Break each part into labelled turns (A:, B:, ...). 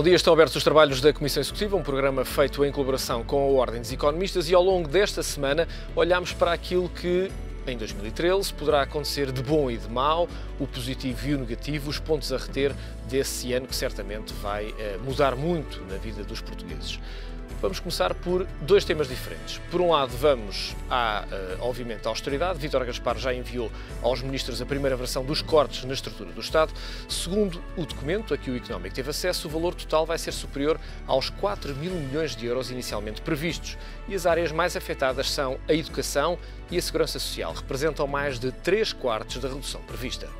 A: Bom dia, estão abertos os trabalhos da Comissão Executiva, um programa feito em colaboração com a Ordem dos Economistas, e ao longo desta semana olhamos para aquilo que em 2013 poderá acontecer de bom e de mau, o positivo e o negativo, os pontos a reter desse ano que certamente vai mudar muito na vida dos portugueses. Vamos começar por dois temas diferentes. Por um lado, vamos obviamente, à austeridade. Vítor Gaspar já enviou aos ministros a primeira versão dos cortes na estrutura do Estado. Segundo o documento a que o Económico teve acesso, o valor total vai ser superior aos 4 mil milhões de euros inicialmente previstos. E as áreas mais afetadas são a educação e a segurança social. Representam mais de 3/4 da redução prevista.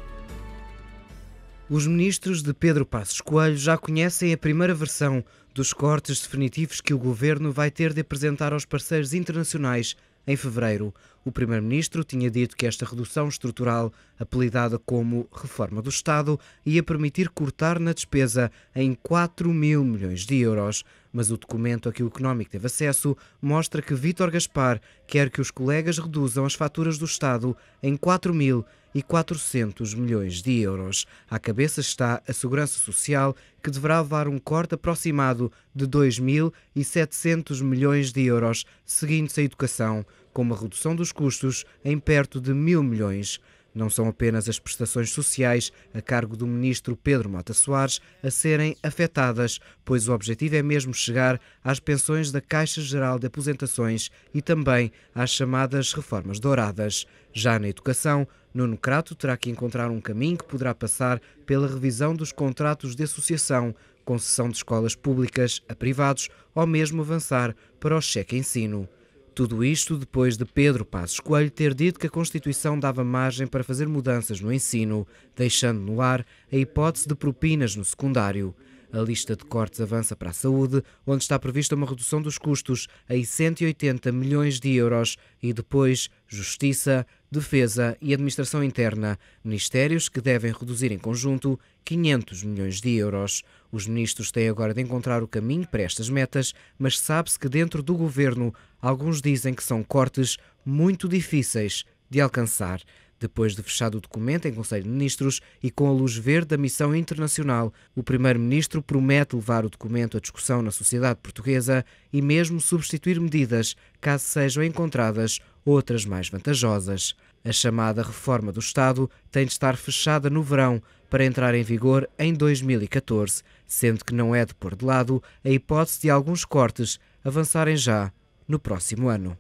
B: Os ministros de Pedro Passos Coelho já conhecem a primeira versão dos cortes definitivos que o Governo vai ter de apresentar aos parceiros internacionais em fevereiro. O Primeiro-Ministro tinha dito que esta redução estrutural, apelidada como Reforma do Estado, ia permitir cortar na despesa em 4 mil milhões de euros. Mas o documento a que o Económico teve acesso mostra que Vítor Gaspar quer que os colegas reduzam as faturas do Estado em 4.400 milhões de euros. À cabeça está a Segurança Social, que deverá levar um corte aproximado de 2.700 milhões de euros, seguindo-se a educação, com uma redução dos custos em perto de 1.000 milhões. Não são apenas as prestações sociais a cargo do ministro Pedro Mota Soares a serem afetadas, pois o objetivo é mesmo chegar às pensões da Caixa Geral de Aposentações e também às chamadas reformas douradas. Já na educação, Nuno Crato terá que encontrar um caminho que poderá passar pela revisão dos contratos de associação, concessão de escolas públicas a privados ou mesmo avançar para o cheque ensino. Tudo isto depois de Pedro Passos Coelho ter dito que a Constituição dava margem para fazer mudanças no ensino, deixando no ar a hipótese de propinas no secundário. A lista de cortes avança para a saúde, onde está prevista uma redução dos custos em 180 milhões de euros, e depois Justiça, Defesa e Administração Interna, ministérios que devem reduzir em conjunto 500 milhões de euros. Os ministros têm agora de encontrar o caminho para estas metas, mas sabe-se que dentro do governo alguns dizem que são cortes muito difíceis de alcançar. Depois de fechado o documento em Conselho de Ministros e com a luz verde da missão internacional, o Primeiro-Ministro promete levar o documento à discussão na sociedade portuguesa e mesmo substituir medidas, caso sejam encontradas outras mais vantajosas. A chamada Reforma do Estado tem de estar fechada no verão para entrar em vigor em 2014, sendo que não é de pôr de lado a hipótese de alguns cortes avançarem já no próximo ano.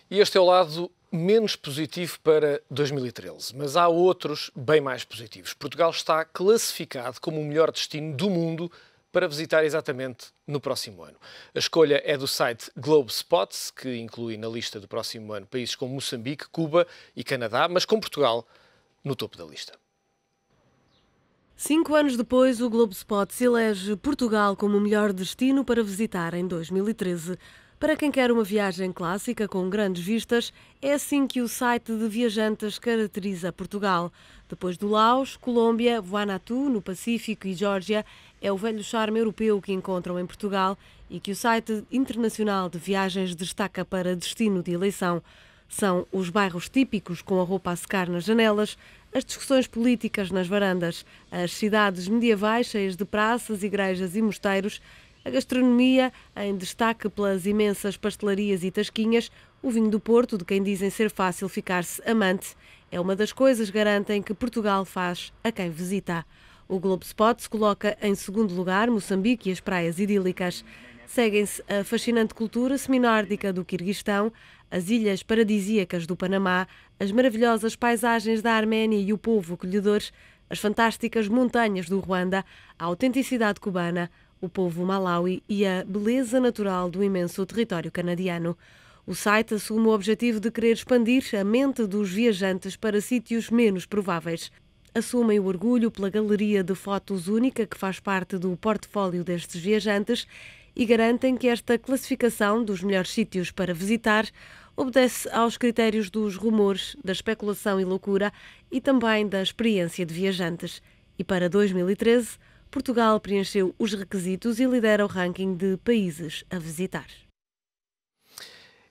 A: E este é o lado menos positivo para 2013, mas há outros bem mais positivos. Portugal está classificado como o melhor destino do mundo para visitar exatamente no próximo ano. A escolha é do site Globe Spots, que inclui na lista do próximo ano países como Moçambique, Cuba e Canadá, mas com Portugal no topo da lista.
C: 5 anos depois, o Globe Spots elege Portugal como o melhor destino para visitar em 2013. Para quem quer uma viagem clássica com grandes vistas, é assim que o site de viajantes caracteriza Portugal. Depois do Laos, Colômbia, Vanuatu, no Pacífico, e Geórgia, é o velho charme europeu que encontram em Portugal e que o site internacional de viagens destaca para destino de eleição. São os bairros típicos com a roupa a secar nas janelas, as discussões políticas nas varandas, as cidades medievais cheias de praças, igrejas e mosteiros, a gastronomia em destaque pelas imensas pastelarias e tasquinhas, o vinho do Porto, de quem dizem ser fácil ficar-se amante, é uma das coisas que garantem que Portugal faz a quem visita. O Globe Spots coloca em segundo lugar Moçambique e as praias idílicas. Seguem-se a fascinante cultura seminórdica do Quirguistão, as ilhas paradisíacas do Panamá, as maravilhosas paisagens da Arménia e o povo acolhedor, as fantásticas montanhas do Ruanda, a autenticidade cubana, o povo malaui e a beleza natural do imenso território canadiano. O site assume o objetivo de querer expandir a mente dos viajantes para sítios menos prováveis. Assumem o orgulho pela galeria de fotos única que faz parte do portfólio destes viajantes e garantem que esta classificação dos melhores sítios para visitar obedece aos critérios dos rumores, da especulação e loucura e também da experiência de viajantes. E para 2013, Portugal preencheu os requisitos e lidera o ranking de países a visitar.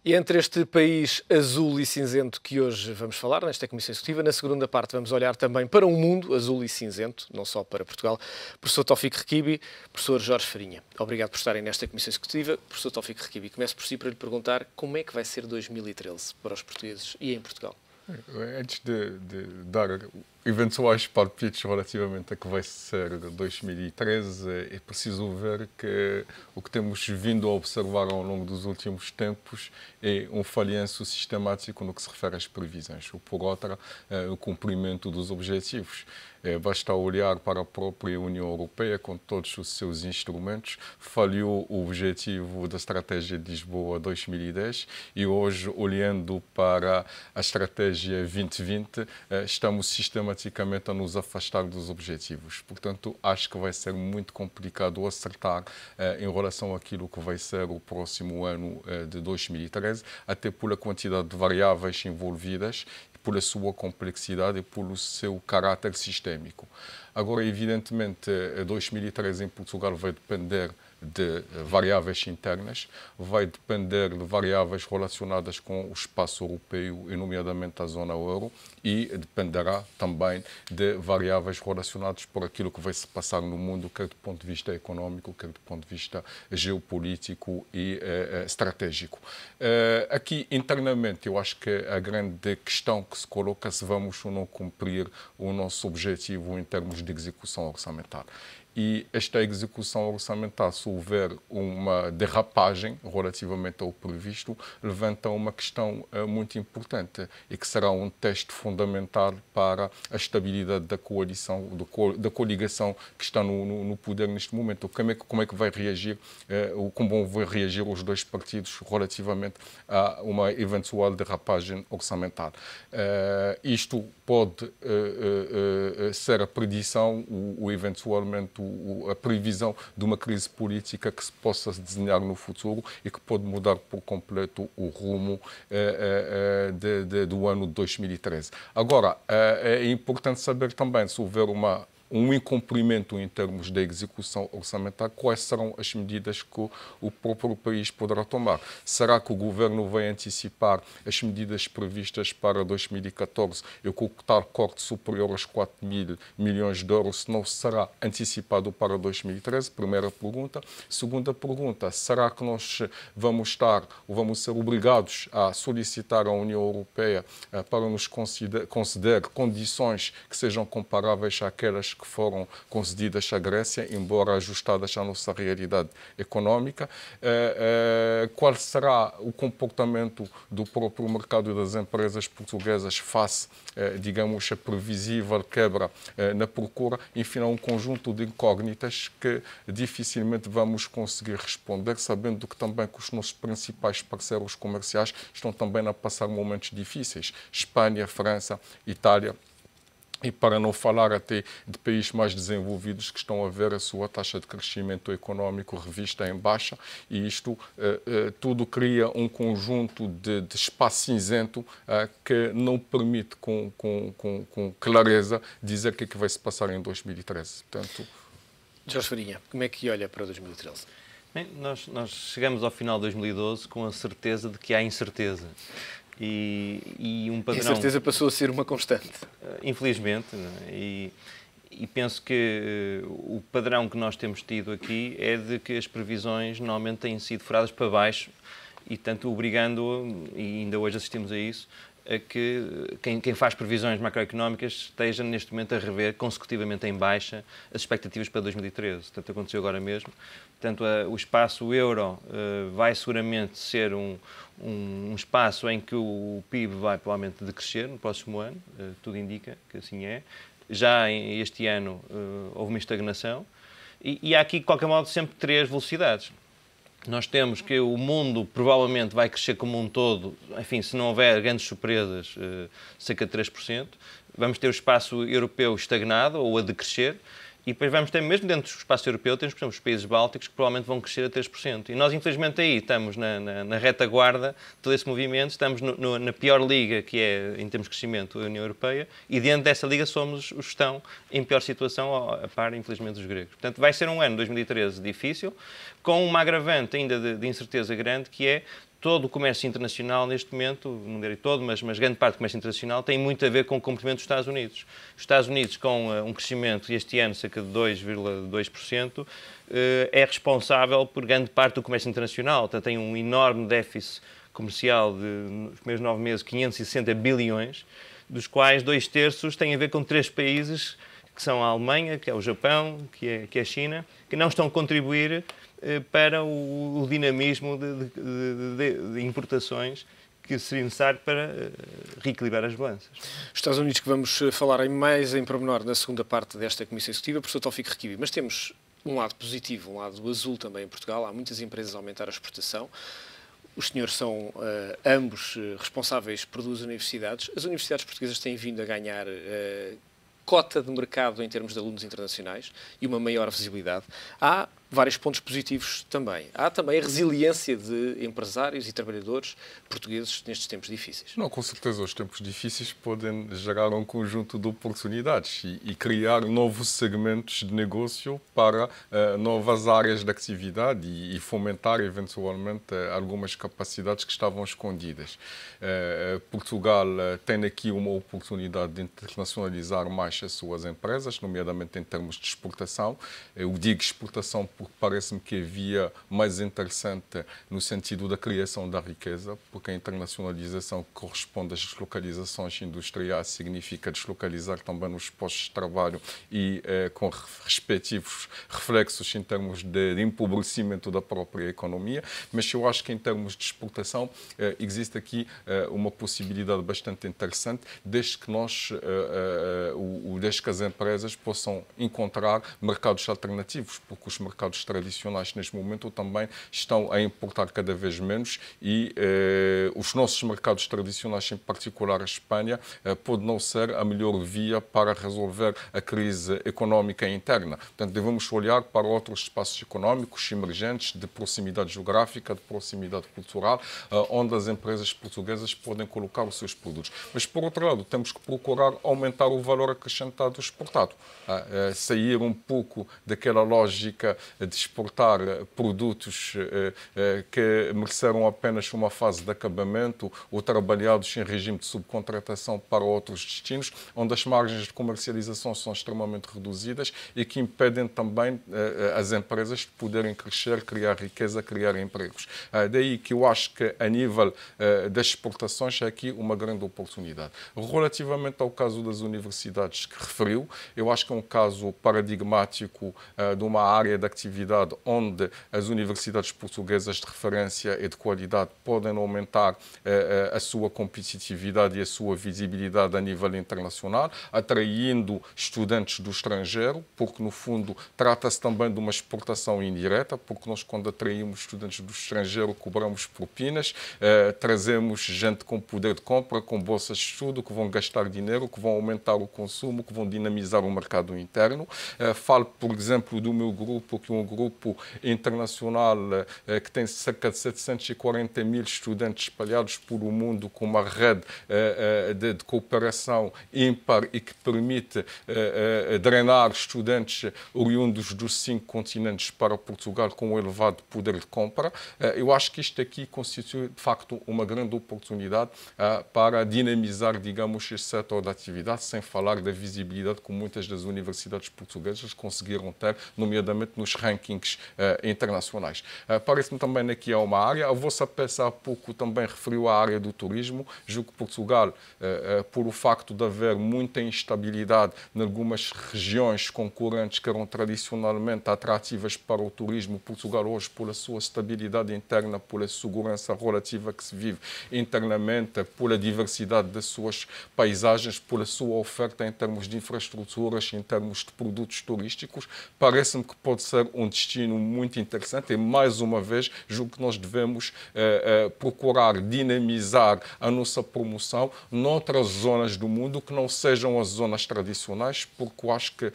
A: E entre este país azul e cinzento que hoje vamos falar, nesta Comissão Executiva, na segunda parte vamos olhar também para um mundo azul e cinzento, não só para Portugal. Professor Taoufik Rekibi, professor Jorge Farinha, obrigado por estarem nesta Comissão Executiva. Professor Taoufik Rekibi, começo por si para lhe perguntar como é que vai ser 2013 para os portugueses e em Portugal.
D: Antes de dar eventuais palpites relativamente a que vai ser 2013, é preciso ver que o que temos vindo a observar ao longo dos últimos tempos é um falhanço sistemático no que se refere às previsões, ou por outra, o cumprimento dos objetivos. Basta olhar para a própria União Europeia, com todos os seus instrumentos, falhou o objetivo da Estratégia de Lisboa 2010 e hoje, olhando para a Estratégia 2020, estamos sistematicamente a nos afastar dos objetivos. Portanto, acho que vai ser muito complicado acertar em relação àquilo que vai ser o próximo ano de 2013, até pela quantidade de variáveis envolvidas, pela sua complexidade e pelo seu caráter sistémico. Agora, evidentemente, 2013 em Portugal vai depender de variáveis internas, vai depender de variáveis relacionadas com o espaço europeu e, nomeadamente, a zona euro, e dependerá também de variáveis relacionadas por aquilo que vai se passar no mundo, quer do ponto de vista económico, quer do ponto de vista geopolítico e estratégico. Aqui, internamente, eu acho que a grande questão que se coloca é se vamos ou não cumprir o nosso objetivo em termos de execução orçamental. E esta execução orçamental, se houver uma derrapagem relativamente ao previsto, levanta uma questão muito importante e que será um teste fundamental para a estabilidade da coalição, da coligação que está no poder neste momento. Como é que vai reagir, como vão reagir os dois partidos relativamente a uma eventual derrapagem orçamental. Isto pode ser a predição, eventualmente a previsão de uma crise política que se possa desenhar no futuro e que pode mudar por completo o rumo do ano de 2013. Agora, é importante saber também, se houver um incumprimento em termos da execução orçamental, quais serão as medidas que o próprio país poderá tomar. Será que o governo vai antecipar as medidas previstas para 2014 e com o tal corte superior aos 4 mil milhões de euros, se não será antecipado para 2013? Primeira pergunta. Segunda pergunta, será que nós vamos ser obrigados a solicitar à União Europeia para nos conceder condições que sejam comparáveis àquelas que foram concedidas à Grécia, embora ajustadas à nossa realidade económica? Qual será o comportamento do próprio mercado e das empresas portuguesas face, digamos, a previsível quebra na procura? Enfim, há um conjunto de incógnitas que dificilmente vamos conseguir responder, sabendo que também que os nossos principais parceiros comerciais estão também a passar momentos difíceis. Espanha, França, Itália. E para não falar até de países mais desenvolvidos que estão a ver a sua taxa de crescimento económico revista em baixa, e isto tudo cria um conjunto de espaço cinzento que não permite com clareza dizer o que é que vai se passar em 2013. Portanto...
A: Jorge Farinha, como é que olha para 2013?
E: Bem, nós chegamos ao final de 2012 com a certeza de que há incerteza. E um padrão... A
A: incerteza passou a ser uma constante.
E: Infelizmente. E penso que o padrão que nós temos tido aqui é de que as previsões normalmente têm sido furadas para baixo e, tanto, obrigando, e ainda hoje assistimos a isso, a que quem faz previsões macroeconómicas esteja neste momento a rever consecutivamente em baixa as expectativas para 2013. Portanto, aconteceu agora mesmo. Portanto, o espaço euro vai seguramente ser um espaço em que o PIB vai provavelmente decrescer no próximo ano, tudo indica que assim é. Já este ano houve uma estagnação e há aqui, de qualquer modo, sempre 3 velocidades. Nós temos que o mundo provavelmente vai crescer como um todo, enfim, se não houver grandes surpresas, cerca de 3%. Vamos ter o espaço europeu estagnado ou a decrescer. E depois vamos ter, mesmo dentro do espaço europeu, temos, por exemplo, os países bálticos que provavelmente vão crescer a 3%. E nós, infelizmente, aí estamos na retaguarda de todo esse movimento, estamos na pior liga, que é, em termos de crescimento, a União Europeia, e dentro dessa liga somos os que estão em pior situação, a par, infelizmente, dos gregos. Portanto, vai ser um ano, 2013, difícil, com uma agravante ainda de incerteza grande, que é todo o comércio internacional neste momento, não direi todo, mas grande parte do comércio internacional tem muito a ver com o comportamento dos Estados Unidos. Os Estados Unidos, com um crescimento este ano cerca de 2,2%, é responsável por grande parte do comércio internacional. Portanto, tem um enorme déficit comercial de, nos primeiros 9 meses, 560 bilhões, dos quais 2/3 têm a ver com 3 países, que são a Alemanha, que é o Japão, que é a China, que não estão a contribuir para o dinamismo de importações que seria necessário para reequilibrar as balanças.
A: Os Estados Unidos, que vamos falar mais em pormenor na segunda parte desta Comissão Executiva, professor Taoufik Requibi, mas temos um lado positivo, um lado azul também em Portugal. Há muitas empresas a aumentar a exportação. Os senhores são ambos responsáveis por 2 universidades. As universidades portuguesas têm vindo a ganhar cota de mercado em termos de alunos internacionais e uma maior visibilidade. Há vários pontos positivos também. Há também a resiliência de empresários e trabalhadores portugueses nestes tempos difíceis.
D: Não, com certeza, os tempos difíceis podem gerar um conjunto de oportunidades e criar novos segmentos de negócio para novas áreas de atividade e fomentar, eventualmente, algumas capacidades que estavam escondidas. Portugal tem aqui uma oportunidade de internacionalizar mais as suas empresas, nomeadamente em termos de exportação. Eu digo exportação porque parece-me que havia mais interessante no sentido da criação da riqueza, porque a internacionalização corresponde às deslocalizações industriais, significa deslocalizar também os postos de trabalho e com respectivos reflexos em termos de empobrecimento da própria economia, mas eu acho que em termos de exportação existe aqui uma possibilidade bastante interessante, desde que desde que as empresas possam encontrar mercados alternativos, porque os mercados tradicionais neste momento também estão a importar cada vez menos e os nossos mercados tradicionais, em particular a Espanha, pode não ser a melhor via para resolver a crise económica interna. Portanto, devemos olhar para outros espaços económicos emergentes de proximidade geográfica, de proximidade cultural, onde as empresas portuguesas podem colocar os seus produtos. Mas, por outro lado, temos que procurar aumentar o valor acrescentado exportado, sair um pouco daquela lógica de exportar produtos que mereceram apenas uma fase de acabamento ou trabalhados em regime de subcontratação para outros destinos, onde as margens de comercialização são extremamente reduzidas e que impedem também as empresas de poderem crescer, criar riqueza, criar empregos. Daí que eu acho que a nível das exportações é aqui uma grande oportunidade. Relativamente ao caso das universidades que referiu, eu acho que é um caso paradigmático de uma área de atividade onde as universidades portuguesas de referência e de qualidade podem aumentar a sua competitividade e a sua visibilidade a nível internacional, atraindo estudantes do estrangeiro, porque no fundo trata-se também de uma exportação indireta, porque nós quando atraímos estudantes do estrangeiro cobramos propinas, trazemos gente com poder de compra, com bolsas de estudo, que vão gastar dinheiro, que vão aumentar o consumo, que vão dinamizar o mercado interno. Falo, por exemplo, do meu grupo, que é um grupo internacional que tem cerca de 740 mil estudantes espalhados por o mundo, com uma rede de cooperação ímpar e que permite drenar estudantes oriundos dos 5 continentes para Portugal com um elevado poder de compra. Eu acho que isto aqui constitui, de facto, uma grande oportunidade para dinamizar, digamos, este setor de atividade, sem falar da visibilidade que muitas das universidades portuguesas conseguiram ter, nomeadamente nos rankings internacionais. Parece-me também aqui há uma área, a vossa peça há pouco também referiu a área do turismo. Julgo que Portugal, por o facto de haver muita instabilidade em algumas regiões concorrentes que eram tradicionalmente atrativas para o turismo, Portugal hoje, pela sua estabilidade interna, pela segurança relativa que se vive internamente, pela diversidade das suas paisagens, pela sua oferta em termos de infraestruturas, em termos de produtos turísticos, parece-me que pode ser um destino muito interessante e, mais uma vez, julgo que nós devemos procurar dinamizar a nossa promoção noutras zonas do mundo que não sejam as zonas tradicionais, porque eu acho que,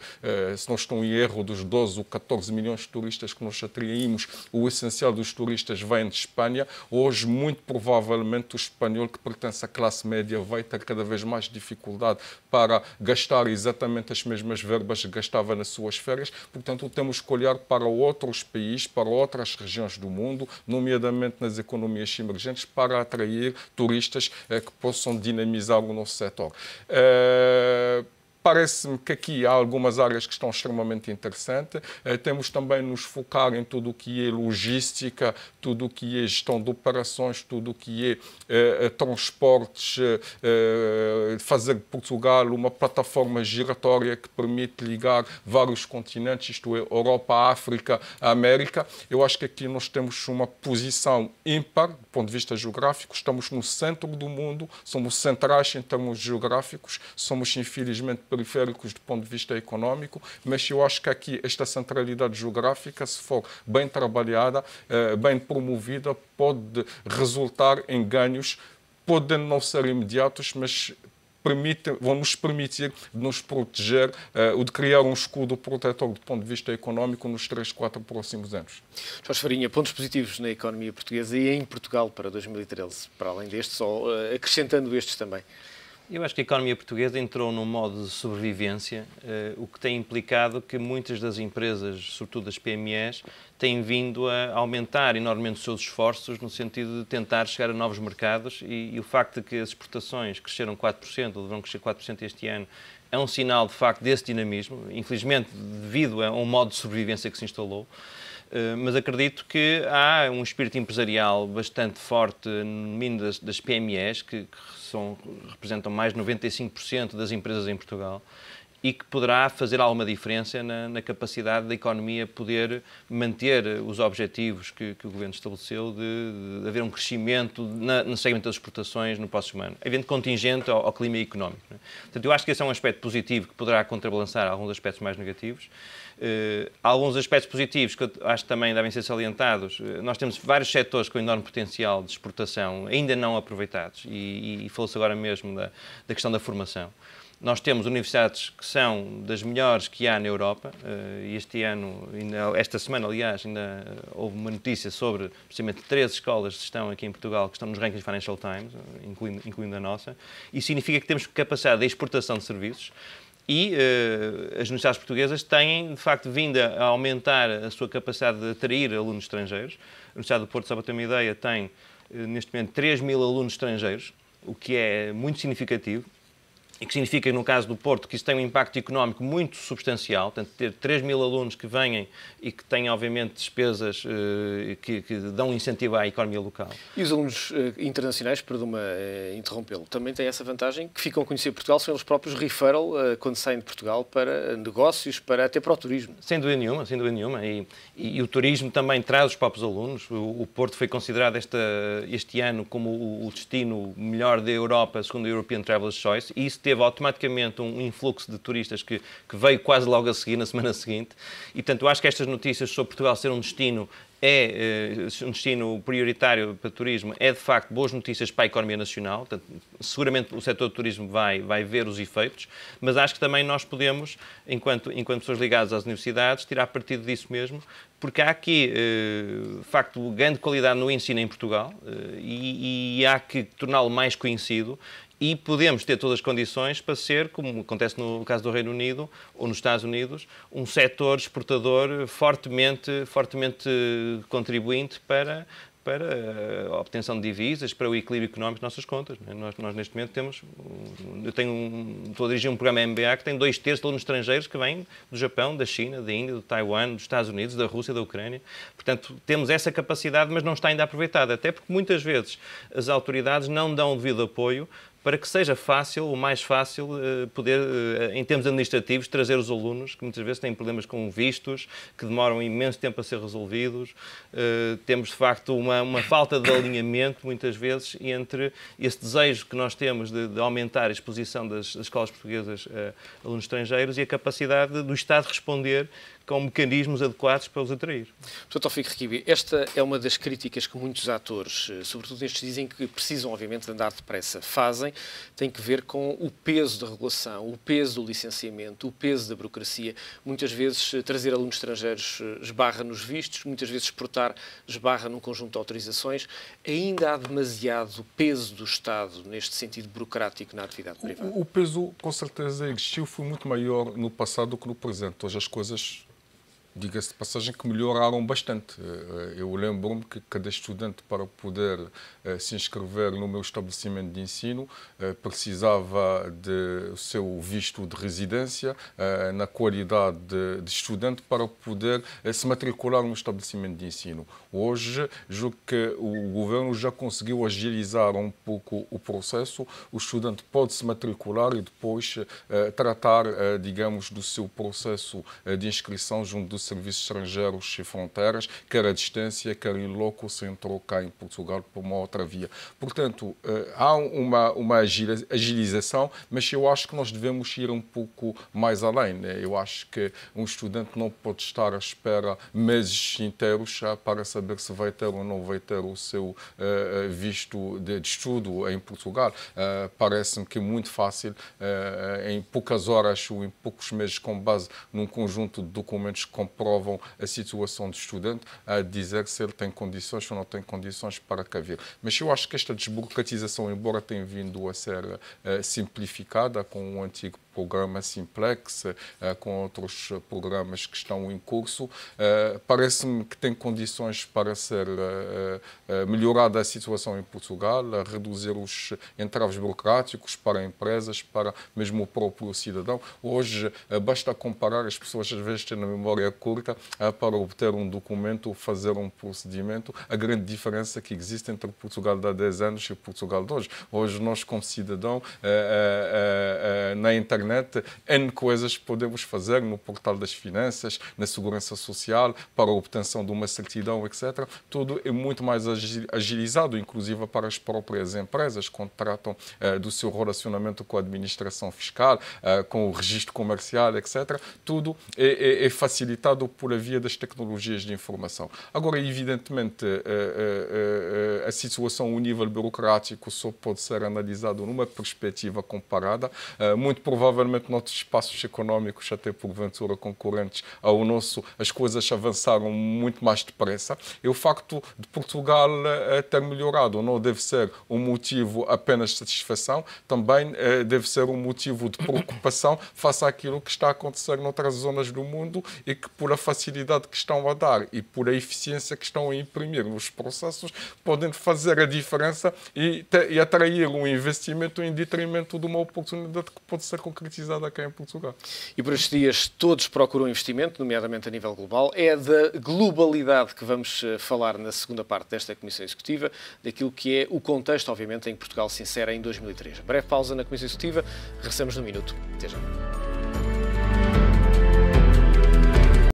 D: se não estou em erro, dos 12 ou 14 milhões de turistas que nós atraímos, o essencial dos turistas vem de Espanha. Hoje, muito provavelmente, o espanhol que pertence à classe média vai ter cada vez mais dificuldade para gastar exatamente as mesmas verbas que gastava nas suas férias. Portanto, temos que olhar para outros países, para outras regiões do mundo, nomeadamente nas economias emergentes, para atrair turistas que possam dinamizar o nosso setor. Parece-me que aqui há algumas áreas que estão extremamente interessantes. Temos também nos focar em tudo o que é logística, tudo o que é gestão de operações, tudo o que é transportes, fazer de Portugal uma plataforma giratória que permite ligar vários continentes, isto é, Europa, África, América. Eu acho que aqui nós temos uma posição ímpar do ponto de vista geográfico. Estamos no centro do mundo, somos centrais em termos geográficos, somos infelizmente periféricos do ponto de vista económico, mas eu acho que aqui esta centralidade geográfica, se for bem trabalhada, bem promovida, pode resultar em ganhos, podem não ser imediatos, mas vão nos permitir de nos proteger, ou de criar um escudo protetor do ponto de vista económico nos 3, 4 próximos anos.
A: Jorge Farinha, pontos positivos na economia portuguesa e em Portugal para 2013, para além destes, ou acrescentando estes também?
E: Eu acho que a economia portuguesa entrou num modo de sobrevivência, o que tem implicado que muitas das empresas, sobretudo as PMEs, têm vindo a aumentar enormemente os seus esforços no sentido de tentar chegar a novos mercados e o facto de que as exportações cresceram 4%, ou vão crescer 4% este ano, é um sinal, de facto, desse dinamismo, infelizmente devido a um modo de sobrevivência que se instalou. Mas acredito que há um espírito empresarial bastante forte das PMEs, que representam mais de 95% das empresas em Portugal, e que poderá fazer alguma diferença na capacidade da economia poder manter os objetivos que o Governo estabeleceu de haver um crescimento no segmento das exportações no próximo ano, havendo contingente ao clima económico. Portanto, eu acho que esse é um aspecto positivo que poderá contrabalançar alguns aspectos mais negativos. Alguns aspectos positivos que eu acho que também devem ser salientados. Nós temos vários setores com enorme potencial de exportação ainda não aproveitados e falou-se agora mesmo da questão da formação. Nós temos universidades que são das melhores que há na Europa. Este ano, esta semana, aliás, ainda houve uma notícia sobre, precisamente, 13 escolas de gestão aqui em Portugal que estão nos rankings Financial Times, incluindo a nossa. Isso significa que temos capacidade de exportação de serviços. E as universidades portuguesas têm, de facto, vindo a aumentar a sua capacidade de atrair alunos estrangeiros. A Universidade do Porto, só para ter uma ideia, tem, neste momento, 3.000 alunos estrangeiros, o que é muito significativo. E que significa, no caso do Porto, que isso tem um impacto económico muito substancial, portanto, ter 3.000 alunos que venham e que têm, obviamente, despesas que dão incentivo à economia local.
A: E os alunos internacionais, perdão-me interrompê-lo, também têm essa vantagem que ficam a conhecer Portugal, são eles próprios referral quando saem de Portugal para negócios, até para o turismo.
E: Sem dúvida nenhuma, sem dúvida nenhuma. E o turismo também traz os próprios alunos. O Porto foi considerado este ano como o destino melhor da Europa, segundo a European Travelers' Choice, e isso teve automaticamente um influxo de turistas que veio quase logo a seguir, na semana seguinte. E, portanto, eu acho que estas notícias sobre Portugal ser um destino prioritário para o turismo é, de facto, boas notícias para a economia nacional. Portanto, seguramente o setor do turismo vai ver os efeitos, mas acho que também nós podemos, enquanto pessoas ligadas às universidades, tirar partido disso mesmo, porque há aqui, de facto, grande qualidade no ensino em Portugal e há que torná-lo mais conhecido. E podemos ter todas as condições para ser, como acontece no caso do Reino Unido ou nos Estados Unidos, um setor exportador fortemente contribuinte para a obtenção de divisas, para o equilíbrio económico das nossas contas. Nós neste momento estou a dirigir um programa MBA que tem 2/3 de alunos estrangeiros que vêm do Japão, da China, da Índia, do Taiwan, dos Estados Unidos, da Rússia, da Ucrânia. Portanto, temos essa capacidade, mas não está ainda aproveitada, até porque muitas vezes as autoridades não dão o devido apoio para que seja fácil, o mais fácil, poder, em termos administrativos, trazer os alunos, que muitas vezes têm problemas com vistos, que demoram imenso tempo a ser resolvidos. Temos, de facto, uma falta de alinhamento, muitas vezes, entre esse desejo que nós temos de aumentar a exposição das escolas portuguesas a alunos estrangeiros e a capacidade do Estado responder com mecanismos adequados para os atrair.
A: Sr. Taoufik Requibi, esta é uma das críticas que muitos atores, sobretudo estes, dizem que precisam, obviamente, de andar depressa, fazem, tem que ver com o peso da regulação, o peso do licenciamento, o peso da burocracia. Muitas vezes trazer alunos estrangeiros esbarra nos vistos, muitas vezes exportar esbarra num conjunto de autorizações. Ainda há demasiado peso do Estado neste sentido burocrático na atividade privada?
D: O peso, com certeza, existiu, foi muito maior no passado do que no presente. Hoje as coisas diga-se de passagem, que melhoraram bastante. Eu lembro-me que cada estudante, para poder se inscrever no meu estabelecimento de ensino, precisava do seu visto de residência na qualidade de estudante para poder se matricular no estabelecimento de ensino. Hoje, julgo que o governo já conseguiu agilizar um pouco o processo. O estudante pode se matricular e depois tratar, digamos, do seu processo de inscrição junto dos serviços estrangeiros e fronteiras, quer à distância, quer em loco, se entrou cá em Portugal por uma outra via. Portanto, há uma agilização, mas eu acho que nós devemos ir um pouco mais além, né? Eu acho que um estudante não pode estar à espera meses inteiros para saber se vai ter ou não vai ter o seu visto de estudo em Portugal. Parece-me que é muito fácil, em poucas horas ou em poucos meses, com base num conjunto de documentos que comprovam a situação do estudante, a dizer se ele tem condições ou não tem condições para cá vir. Mas eu acho que esta desburocratização, embora tenha vindo a ser simplificada com o antigo programa Simplex, com outros programas que estão em curso, parece-me que tem condições para ser melhorada a situação em Portugal, a reduzir os entraves burocráticos para empresas, para mesmo o próprio cidadão. Hoje, basta comparar, as pessoas às vezes têm a memória curta para obter um documento ou fazer um procedimento, a grande diferença que existe entre Portugal de há 10 anos e Portugal de hoje. Hoje, nós, como cidadão, na internet, N coisas podemos fazer no portal das finanças, na segurança social, para a obtenção de uma certidão, etc. Tudo é muito mais agilizado, inclusive para as próprias empresas, quando tratam do seu relacionamento com a administração fiscal, com o registro comercial, etc. Tudo é facilitado por via das tecnologias de informação. Agora, evidentemente, a situação, o nível burocrático só pode ser analisado numa perspectiva comparada. Muito provavelmente noutros espaços económicos, até porventura concorrentes ao nosso, as coisas avançaram muito mais depressa. E o facto de Portugal ter melhorado não deve ser um motivo apenas de satisfação, também deve ser um motivo de preocupação face àquilo que está a acontecer noutras zonas do mundo e que, por a facilidade que estão a dar e por a eficiência que estão a imprimir nos processos, podem fazer a diferença e atrair um investimento em detrimento de uma oportunidade que pode ser concretizada cá em Portugal.
A: E por estes dias todos procuram investimento, nomeadamente a nível global. É da globalidade que vamos falar na segunda parte desta Comissão Executiva, daquilo que é o contexto, obviamente, em que Portugal se insere em 2003. Breve pausa na Comissão Executiva, regressamos num minuto. Até já.